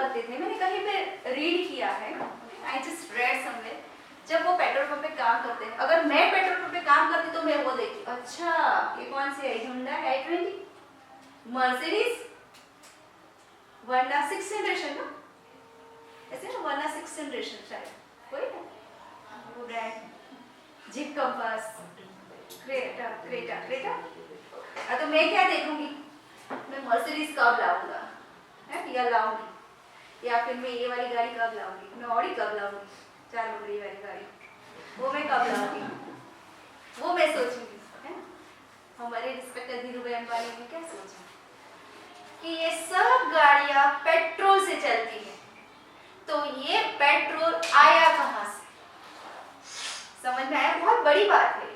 करते थे, मैंने कहीं पे रीड किया है, आई जस्ट रेड समवेयर, जब वो पेट्रोल पंप पे काम करते हैं, अगर मैं पेट्रोल पंप पे काम करती तो मैं वो देखती, अच्छा ये कौन सी है, Hyundai i20, मर्सिडीज, वर्ना 6th जनरेशन ना, ऐसे ना वर्ना 6th जनरेशन शायद कोई ना, वो ब्रांड, जीप कंपास, क्रेटा, तो मैं क्या देखूंगी, मैं मर्सिडीज कब लाऊंगा है या लाऊंगी, या फिर मैं ये वाली गाड़ी कब लाऊंगी, मैं ऑडी कब लाऊंगी, 4 नंबरी वाली गाड़ी, वो मैं कब लाऊंगी, वो मैं सोचूंगी, है ना। हमारे रिस्पेक्टेड धीरू भाई अंबानी ने क्या सोचा कि ये सब गाड़ियां पेट्रोल से चलती है, तो ये पेट्रोल आया कहां से, समझ में आया, बहुत बड़ी बात है।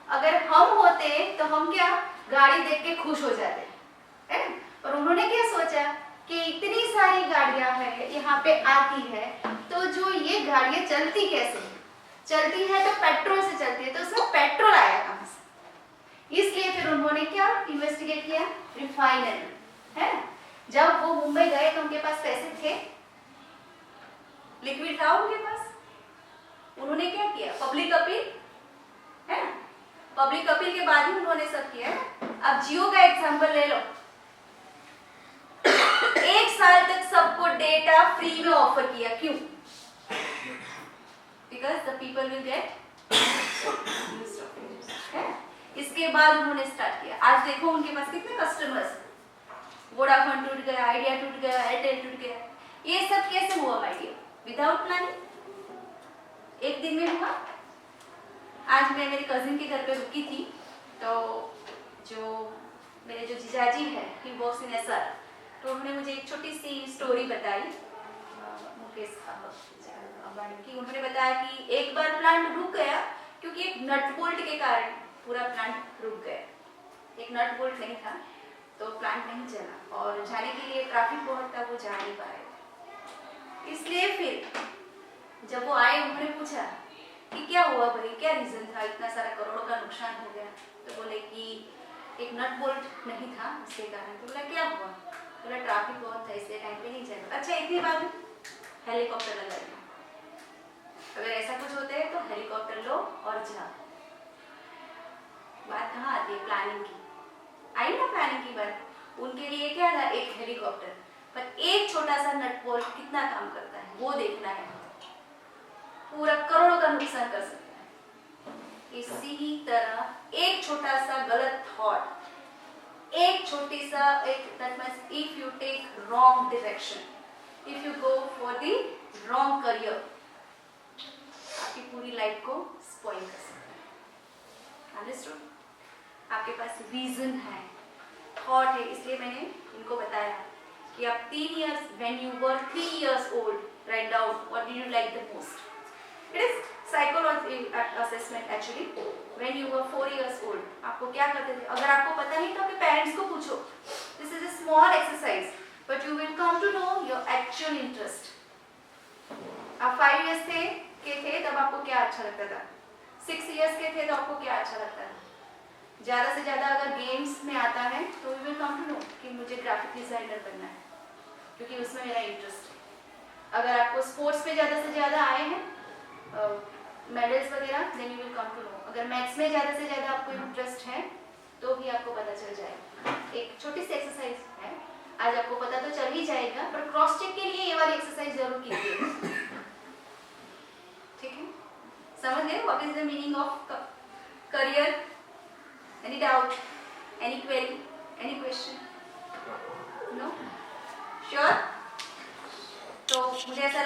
अगर हम होते तो हम क्या गाड़ी देख के खुश हो जाते है ना, और उन्होंने क्या सोचा कि इतनी सारी गाड़ियां हैं यहाँ पे आती है, तो जो ये गाड़ियां चलती कैसे, चलती है तो पेट्रोल से चलती है, तो उसमें पेट्रोल आया कहां से, इसलिए फिर उन्होंने क्या इन्वेस्टिगेट किया, रिफाइनरी है। जब वो मुंबई गए तो उनके पास पैसे थे, लिक्विड था उनके पास, उन्होंने क्या किया, पब्लिक अपील है ना, पब्लिक अपील के बाद ही उन्होंने सब किया। अब जियो का एग्जांपल ले लो, 1 साल तक सबको डेटा फ्री में ऑफर किया, क्यों, because the people will get used of it. इसके बाद उन्होंने स्टार्ट किया, आज देखो उनके पास कितने कस्टमर्स, वोडाफोन टूट गया, आइडिया टूट गया, एयरटेल टूट गया, ये सब कैसे हुआ माय डियर, विदाउट प्लानिंग, एक दिन में हुआ। आज मैं मेरी कजिन के घर पे रुकी थी, तो जो मेरे जो जीजाजी है, ही वर्क्स इन एसआर, तो उन्होंने मुझे एक छोटी सी स्टोरी बताई, मुकेश अंबानी की। उन्होंने बताया कि एक बार प्लांट रुक गया क्योंकि एक नट बोल्ट के कारण पूरा प्लांट रुक गया, एक नट बोल्ट नहीं था तो प्लांट नहीं चला, और जाने के लिए ट्रैफिक बहुत था, वो जा नहीं पाए। इसलिए फिर जब वो आए, उन्होंने पूछा कि क्या हुआ भाई, क्या रीजन था, इतना सारा करोड़ों का नुकसान हो गया, तो बोले कि एक नट बोल्ट नहीं था इसके कारण। तो बोला क्या हुआ, बोला ट्रैफिक बहुत था इसलिए टाइम पे नहीं चला। अच्छा इतनी बात, हेलीकॉप्टर लगा दिया, अगर ऐसा कुछ होता है तो हेलीकॉप्टर लो और जाओ। बात कहाँ आती है, प्लानिंग की, आई ना प्लानिंग की बात। उनके लिए क्या था, एक हेलीकॉप्टर, पर एक छोटा सा नट बोल्ट कितना काम करता है वो देखना है, पूरा करोड़ों का नुकसान कर सकता है। इसी ही तरह एक छोटा सा गलत थॉट, एक छोटी सा एक, that means if you take wrong direction, if you go for the wrong career, आपकी पूरी लाइफ को स्पॉइल कर सकता है। अंडरस्टूड? आपके पास विजन है, थॉट है, इसलिए मैंने इनको बताया कि आप 3 years, when you were 3 years old, write down what did you like the most. It is psychology assessment actually. When you were 4 years old, आपको क्या करते थे? अगर आपको पता नहीं तो अपने पेरेंट्स को पूछो. This is a small exercise, but you will come to know your actual interest. आप 5 years के थे तब आपको क्या अच्छा लगता था? 6 years के थे तो आपको क्या अच्छा लगता था? ज़्यादा से ज़्यादा अगर गेम्स में आता है तो you will come to know कि मुझे ग्राफिक डिजाइनर बनना है, क्योंकि उसमें मेरा इंटरेस्ट है। अगर आपको स्पोर्ट्स में ज़्यादा से ज़्यादा आए हैं मेडल्स वगैरह, then you will come to know. अगर मैथ्स में ज़्यादा से ज़्यादा आपको इंटरेस्ट है तो भी आपको पता चल जाएगा। एक छोटी सी एक्सरसाइज है, आज आपको पता तो चल ही जाएगा, पर क्रॉस चेक के लिए ये वाली एक्सरसाइज जरूर कीजिए, ठीक है? समझ गए what is the meaning of career? Any doubt, any query, any question? No? Sure? तो मुझे ऐसा